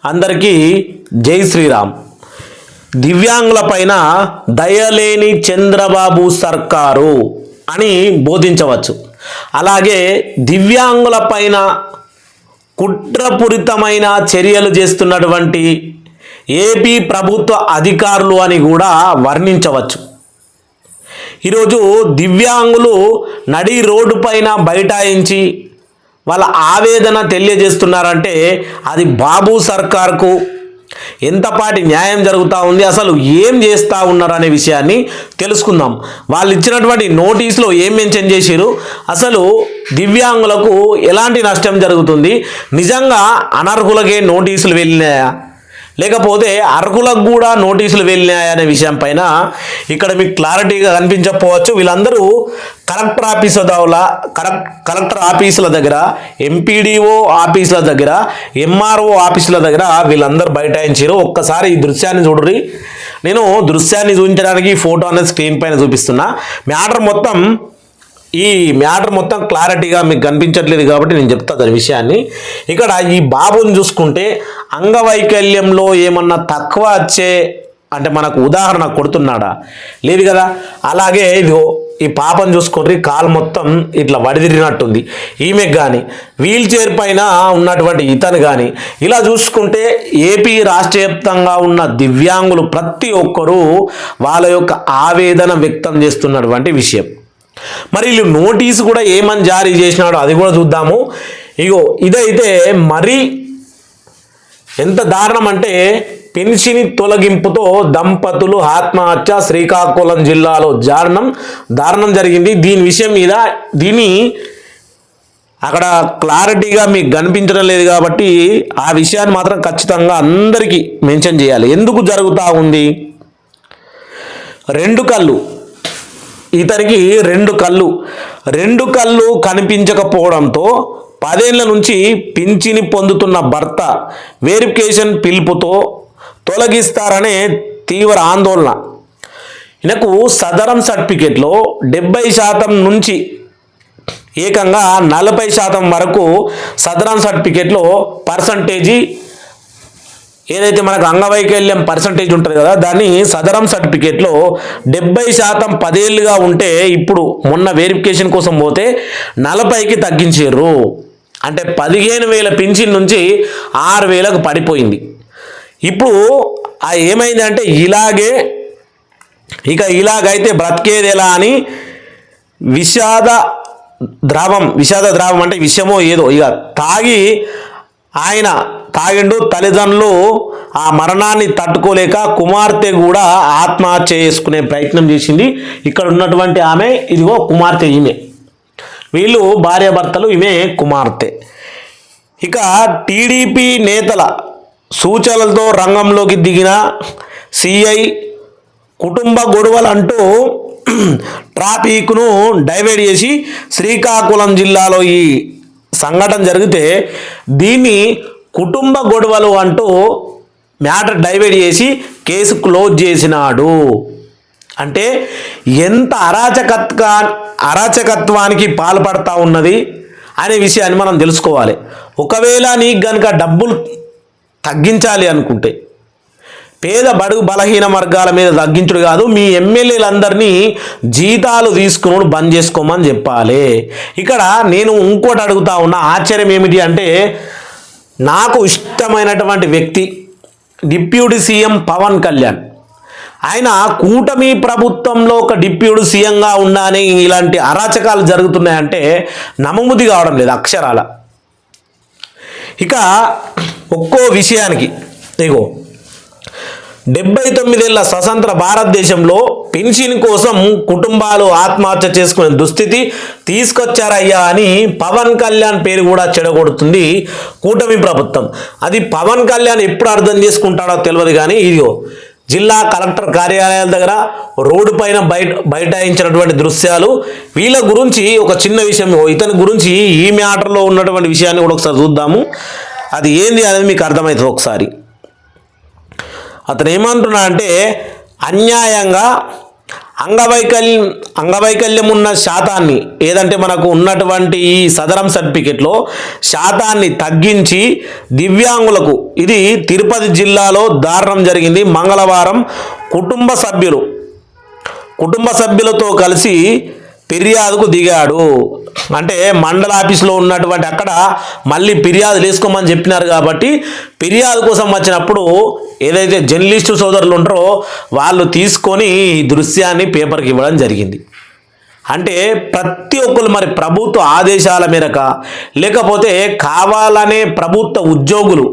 అందరికీ జై శ్రీరామ్. దివ్యాంగులపైన దయలేని చంద్రబాబు సర్కారు అని బోధించవచ్చు. అలాగే దివ్యాంగులపైన కుట్రపూరితమైన చర్యలు చేస్తున్నటువంటి ఏపీ ప్రభుత్వ అధికారులు అని కూడా వర్ణించవచ్చు. ఈరోజు దివ్యాంగులు నడి రోడ్డు పైన బైఠాయించి వాళ్ళ ఆవేదన తెలియజేస్తున్నారంటే అది బాబు సర్కార్కు ఎంతపాటి న్యాయం జరుగుతూ ఉంది, అసలు ఏం చేస్తూ ఉన్నారు అనే విషయాన్ని తెలుసుకుందాం. వాళ్ళు ఇచ్చినటువంటి నోటీసులో ఏం మెన్షన్ చేశారు, అసలు దివ్యాంగులకు ఎలాంటి నష్టం జరుగుతుంది, నిజంగా అనర్హులకే నోటీసులు వెళ్ళినాయా లేకపోతే అర్హులకు కూడా నోటీసులు వెళ్ళినాయా అనే విషయం పైన ఇక్కడ మీకు క్లారిటీగా కనిపించకపోవచ్చు. వీళ్ళందరూ కలెక్టర్ ఆఫీసుల దగ్గర, ఎంపీడీఓ ఆఫీసుల దగ్గర, ఎంఆర్ఓ ఆఫీసుల దగ్గర వీళ్ళందరూ బైఠాయించారు. ఒక్కసారి ఈ దృశ్యాన్ని చూడండి. నేను దృశ్యాన్ని చూపించడానికి ఫోటో అనేది స్క్రీన్ పైన చూపిస్తున్నా. ఈ మ్యాటర్ మొత్తం క్లారిటీగా మీకు కనిపించట్లేదు కాబట్టి నేను చెప్తా దాని విషయాన్ని. ఇక్కడ ఈ బాబుని చూసుకుంటే అంగవైకల్యంలో ఏమన్నా తక్కువ వచ్చే అంటే మనకు ఉదాహరణ కొడుతున్నాడా, లేదు కదా. అలాగే ఇదిగో ఈ పాపను చూసుకొని కాలు మొత్తం ఇట్లా వడిదిరినట్టుంది. ఈమెకు కానీ వీల్ చైర్ పైన ఉన్నటువంటి ఇతను కానీ ఇలా చూసుకుంటే ఏపీ రాష్ట్ర వ్యాప్తంగా ఉన్న దివ్యాంగులు ప్రతి ఒక్కరూ వాళ్ళ యొక్క ఆవేదన వ్యక్తం చేస్తున్నటువంటి విషయం. మరి వీళ్ళు నోటీసు కూడా ఏమని జారీ చేసినాడో అది కూడా చూద్దాము. ఇదైతే మరి ఎంత దారుణం అంటే, పెన్షన్ తొలగింపుతో దంపతులు ఆత్మహత్య, శ్రీకాకుళం జిల్లాలో దారుణం జరిగింది. దీని విషయం మీద అక్కడ క్లారిటీగా మీకు కనిపించడం లేదు కాబట్టి ఆ విషయాన్ని మాత్రం ఖచ్చితంగా అందరికీ మెన్షన్ చేయాలి. ఎందుకు జరుగుతూ ఉంది? ఇతనికి రెండు కళ్ళు కనిపించకపోవడంతో 10 ఏళ్ల నుంచి పింఛని పొందుతున్న భర్త వెరిఫికేషన్ పిలుపుతో తొలగిస్తారనే తీవ్ర ఆందోళన. ఈయనకు సదరం సర్టిఫికేట్లో 70% నుంచి ఏకంగా 40% వరకు సదరం సర్టిఫికేట్లో పర్సంటేజీ ఏదైతే మనకు అంగవైకల్యం పర్సంటేజ్ ఉంటుంది కదా, దాన్ని సదరం సర్టిఫికేట్లో 70% 10 ఏళ్ళుగా ఉంటే ఇప్పుడు మొన్న వెరిఫికేషన్ కోసం పోతే 40కి తగ్గించారు. అంటే 15,000 పింఛన్ నుంచి 6,000కు పడిపోయింది. ఇప్పుడు ఏమైందంటే ఇలాగైతే బ్రతికేది ఎలా అని విషాద ద్రావం అంటే విషమో ఏదో తాగిండు. తల్లిదండ్రులు ఆ మరణాన్ని తట్టుకోలేక కుమార్తె కూడా ఆత్మహత్య చేసుకునే ప్రయత్నం చేసింది. ఇక్కడ ఉన్నటువంటి ఆమె ఇదిగో కుమార్తె, వీళ్ళు భార్యాభర్తలు, ఈమె కుమార్తె. ఇక టీడీపీ నేతల సూచనలతో రంగంలోకి దిగిన సిఐ కుటుంబ గొడవలంటూ ట్రాఫిక్ను డైవర్ట్ చేసి శ్రీకాకుళం జిల్లాలో ఈ సంఘటన జరిగితే దీన్ని కుటుంబ గొడవలు అంటూ మ్యాటర్ డైవర్ట్ చేసి కేసు క్లోజ్ చేసినాడు. అంటే ఎంత అరాచకత్వానికి పాల్పడతా ఉన్నది అనే విషయాన్ని మనం తెలుసుకోవాలి. ఒకవేళ నీకు కనుక డబ్బులు తగ్గించాలి అనుకుంటే పేద బడుగు బలహీన వర్గాల మీద తగ్గించుడు కాదు, మీ ఎమ్మెల్యేలందరినీ జీతాలు తీసుకుని బంద్ చేసుకోమని చెప్పాలి. ఇక్కడ నేను ఇంకోటి అడుగుతా ఉన్నా, ఆశ్చర్యం ఏమిటి అంటే, నాకు ఇష్టమైనటువంటి వ్యక్తి డిప్యూటీ సీఎం పవన్ కళ్యాణ్. ఆయన కూటమి ప్రభుత్వంలో ఒక డిప్యూటీ సీఎంగా ఉన్నాని ఇలాంటి అరాచకాలు జరుగుతున్నాయంటే నమ్మబుద్ధి కావడం లేదు అక్షరాల. ఇక ఒక్కో విషయానికి 79 ఏళ్ల స్వతంత్ర భారతదేశంలో పెన్షన్ కోసం కుటుంబాలు ఆత్మహత్య చేసుకునే దుస్థితి తీసుకొచ్చారయ్యా అని పవన్ కళ్యాణ్ పేరు కూడా చెడగొడుతుంది కూటమి ప్రభుత్వం. అది పవన్ కళ్యాణ్ ఎప్పుడు అర్థం చేసుకుంటాడో తెలియదు కానీ జిల్లా కలెక్టర్ కార్యాలయాల దగ్గర రోడ్డు పైన బైఠాయించినటువంటి దృశ్యాలు, వీళ్ళ గురించి ఒక చిన్న విషయం, ఇతని గురించి ఈ మ్యాటర్లో ఉన్నటువంటి విషయాన్ని కూడా ఒకసారి చూద్దాము. అది ఏంది అనేది మీకు అర్థమవుతుంది ఒకసారి. అతను ఏమంటున్నా అంటే, అన్యాయంగా అంగవైకల్యం ఉన్న శాతాన్ని ఏదంటే మనకు ఉన్నటువంటి ఈ సదరం సర్టిఫికెట్లో శాతాన్ని తగ్గించి దివ్యాంగులకు, ఇది తిరుపతి జిల్లాలో దారుణం జరిగింది. మంగళవారం కుటుంబ సభ్యులతో కలిసి ఫిర్యాదుకు దిగాడు. అంటే మండల ఆఫీసులో ఉన్నటువంటి అక్కడ మళ్ళీ ఫిర్యాదులు వేసుకోమని చెప్పినారు కాబట్టి ఫిర్యాదు కోసం వచ్చినప్పుడు ఏదైతే జర్నలిస్టు సోదరులు ఉంటారో వాళ్ళు తీసుకొని ఈ దృశ్యాన్ని పేపర్కి ఇవ్వడం జరిగింది. అంటే ప్రతి ఒక్కరు మరి ప్రభుత్వ ఆదేశాల మేరక, లేకపోతే కావాలనే ప్రభుత్వ ఉద్యోగులు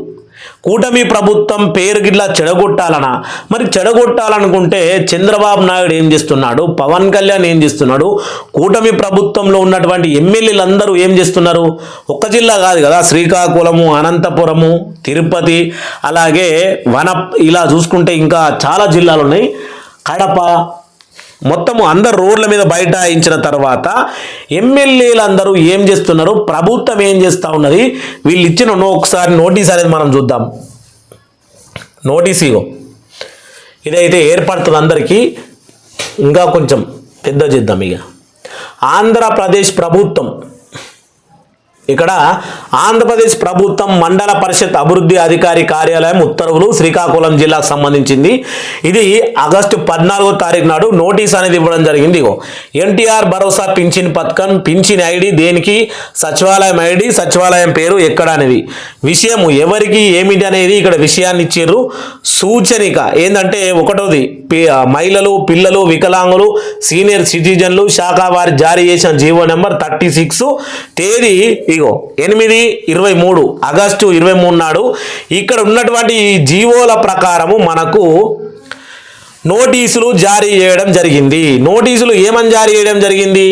కూటమి ప్రభుత్వం పేరు గిట్లా చెడగొట్టాలనా? మరి చెడగొట్టాలనుకుంటే చంద్రబాబు నాయుడు ఏం చేస్తున్నాడు, పవన్ కళ్యాణ్ ఏం చేస్తున్నాడు, కూటమి ప్రభుత్వంలో ఉన్నటువంటి ఎమ్మెల్యేలందరూ ఏం చేస్తున్నారు? ఒక్క జిల్లా కాదు కదా, శ్రీకాకుళము, అనంతపురము, తిరుపతి, అలాగే ఇలా చూసుకుంటే ఇంకా చాలా జిల్లాలు ఉన్నాయి, కడప, మొత్తము అందరు రోడ్ల మీద బైఠాయించిన తర్వాత ఎమ్మెల్యేలు అందరూ ఏం చేస్తున్నారు, ప్రభుత్వం ఏం చేస్తూ ఉన్నది, వీళ్ళు ఇచ్చిన ఒకసారి నోటీస్ అనేది మనం చూద్దాం. నోటీస్ ఇదైతే ఏర్పడుతుంది అందరికీ, ఇంకా కొంచెం పెద్ద చేద్దాం. ఇక ఆంధ్రప్రదేశ్ ప్రభుత్వం, ఇక్కడ ఆంధ్రప్రదేశ్ ప్రభుత్వం మండల పరిషత్ అభివృద్ధి అధికారి కార్యాలయం ఉత్తర్వులు శ్రీకాకుళం జిల్లాకు సంబంధించింది. ఇది ఆగస్టు 14వ తారీఖు నాడు నోటీస్ అనేది ఇవ్వడం జరిగింది. ఎన్టీఆర్ భరోసా పింఛన్ పథకం, పింఛన్ ఐడి దేనికి, సచివాలయం ఐడి, సచివాలయం పేరు ఎక్కడ అనేది విషయము ఎవరికి ఏమిటి అనేది ఇక్కడ విషయాన్ని ఇచ్చిర్రు. సూచనిక ఏంటంటే ఒకటోది మహిళలు, పిల్లలు, వికలాంగులు, సీనియర్ సిటిజన్లు శాఖ వారి జారీ చేసిన జీవో నెంబర్ 36 తేదీ 8/23 ఆగస్టు 23 నాడు ఇక్కడ ఉన్నటువంటి జీవోల ప్రకారము మనకు నోటీసులు జారీ చేయడం జరిగింది. నోటీసులు ఏమని జారీ చేయడం జరిగింది?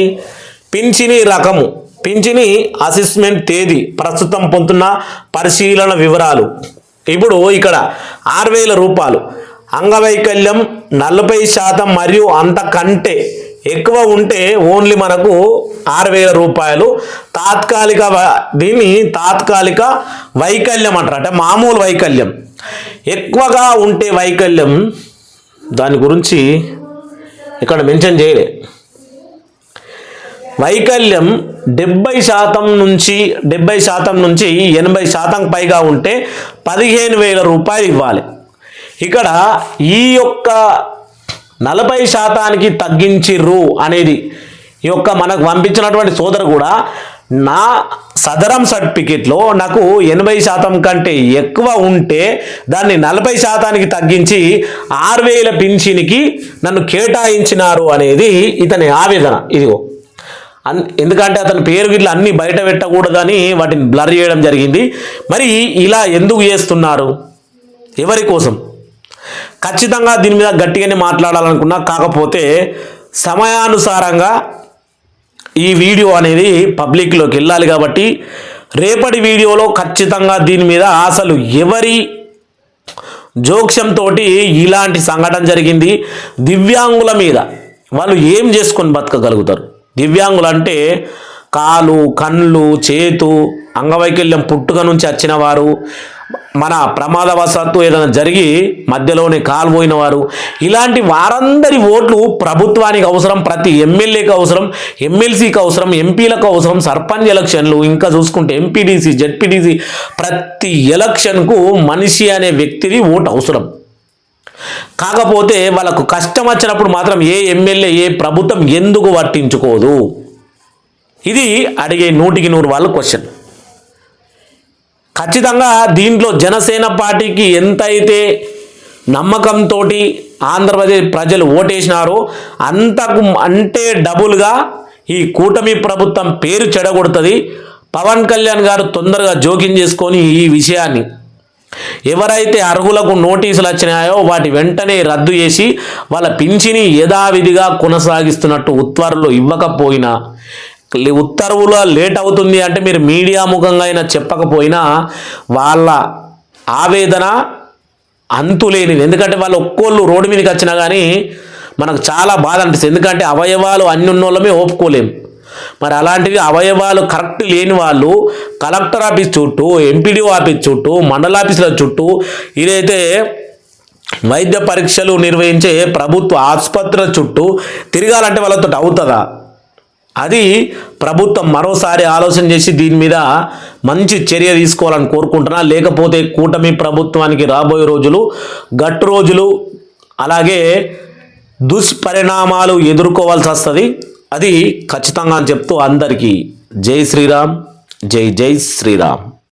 పింఛనీ రకము, పింఛనీ అసెస్మెంట్ తేదీ, ప్రస్తుతం పొందుతున్న పరిశీలన వివరాలు. ఇప్పుడు ఇక్కడ 6,000 రూపాయలు, అంగవైకల్యం 40% మరియు అంతకంటే ఎక్కువ ఉంటే ఓన్లీ మనకు 6,000 రూపాయలు. దీన్ని తాత్కాలిక వైకల్యం అంటారు, అంటే మామూలు వైకల్యం. ఎక్కువగా ఉంటే వైకల్యం, దాని గురించి ఇక్కడ మెన్షన్ చేయలే. వైకల్యం 70% నుంచి 80% పైగా ఉంటే 15,000 రూపాయలు ఇవ్వాలి. ఇక్కడ ఈ యొక్క 40% తగ్గించిర్రు అనేది ఈ యొక్క మనకు పంపించినటువంటి సోదరు కూడా నా సదరం సర్టిఫికెట్లో నాకు 80% కంటే ఎక్కువ ఉంటే దాన్ని 40% తగ్గించి 6,000 పింఛన్కి నన్ను కేటాయించినారు అనేది ఇతని ఆవేదన. ఇదిగో ఎందుకంటే అతని పేరు గిట్ల అన్ని బయట పెట్టకూడదని వాటిని బ్లర్ చేయడం జరిగింది. మరి ఇలా ఎందుకు చేస్తున్నారు, ఎవరి కోసం? ఖచ్చితంగా దీని మీద గట్టిగానే మాట్లాడాలనుకున్నా, కాకపోతే సమయానుసారంగా ఈ వీడియో అనేది పబ్లిక్లోకి వెళ్ళాలి కాబట్టి రేపటి వీడియోలో ఖచ్చితంగా దీని మీద అసలు ఎవరి జోక్యంతో ఇలాంటి సంఘటన జరిగింది, దివ్యాంగుల మీద వాళ్ళు ఏం చేసుకొని బతకగలుగుతారు? దివ్యాంగులు అంటే కాలు, కళ్ళు, చేతు, అంగవైకల్యం పుట్టుక నుంచి వచ్చిన వారు, మన ప్రమాదవశాత్తు ఏదైనా జరిగి మధ్యలోనే కాలుపోయిన వారు, ఇలాంటి వారందరి ఓట్లు ప్రభుత్వానికి అవసరం, ప్రతి ఎమ్మెల్యేకి అవసరం, ఎమ్మెల్సీకి అవసరం, ఎంపీలకు అవసరం, సర్పంచ్ ఎలక్షన్లు, ఇంకా చూసుకుంటే ఎంపీటీసీ, జెడ్పీటీసీ, ప్రతి ఎలక్షన్కు మనిషి అనే వ్యక్తిది ఓటు అవసరం. కాకపోతే వాళ్ళకు కష్టం వచ్చినప్పుడు మాత్రం ఏ ఎమ్మెల్యే, ఏ ప్రభుత్వం ఎందుకు పట్టించుకోదు? ఇది అడిగే 100కి 100 వాళ్ళ క్వశ్చన్. ఖచ్చితంగా దీంట్లో జనసేన పార్టీకి ఎంతైతే నమ్మకంతో ఆంధ్రప్రదేశ్ ప్రజలు ఓటేసినారో అంతకు అంటే డబుల్గా ఈ కూటమి ప్రభుత్వం పేరు చెడగొడుతుంది. పవన్ కళ్యాణ్ గారు తొందరగా జోక్యం చేసుకొని ఈ విషయాన్ని, ఎవరైతే అర్హులకు నోటీసులు వచ్చినాయో వాటి వెంటనే రద్దు చేసి వాళ్ళ పింఛని యథావిధిగా కొనసాగిస్తున్నట్టు ఉత్తర్వులు ఇవ్వకపోయినా, ఉత్తర్వులు లేట్ అవుతుంది అంటే మీరు మీడియా ముఖంగా అయినా చెప్పకపోయినా వాళ్ళ ఆవేదన అంతులేనిది. ఎందుకంటే వాళ్ళు ఒక్కోళ్ళు రోడ్డు మీదకి వచ్చినా కానీ మనకు చాలా బాధ అనిపిస్తుంది. ఎందుకంటే అవయవాలు అన్ని ఉన్నోళ్ళమే ఒప్పుకోలేము. మరి అలాంటివి అవయవాలు కరెక్ట్ లేని వాళ్ళు కలెక్టర్ ఆఫీస్ చుట్టూ, ఎంపీడీఓ ఆఫీస్ చుట్టూ, మండల ఆఫీసుల చుట్టూ, ఇదైతే వైద్య పరీక్షలు నిర్వహించే ప్రభుత్వ ఆసుపత్రుల చుట్టూ తిరగాలంటే వాళ్ళతో అవుతుందా? అది ప్రభుత్వం మరోసారి ఆలోచన చేసి దీని మీద మంచి చర్య తీసుకోవాలని కోరుకుంటున్నా. లేకపోతే కూటమి ప్రభుత్వానికి రాబోయే రోజులు గట్టు రోజులు, అలాగే దుష్పరిణామాలు ఎదుర్కోవాల్సి వస్తుంది. అది ఖచ్చితంగా అని చెప్తూ అందరికీ జై శ్రీరామ్, జై జై శ్రీరామ్.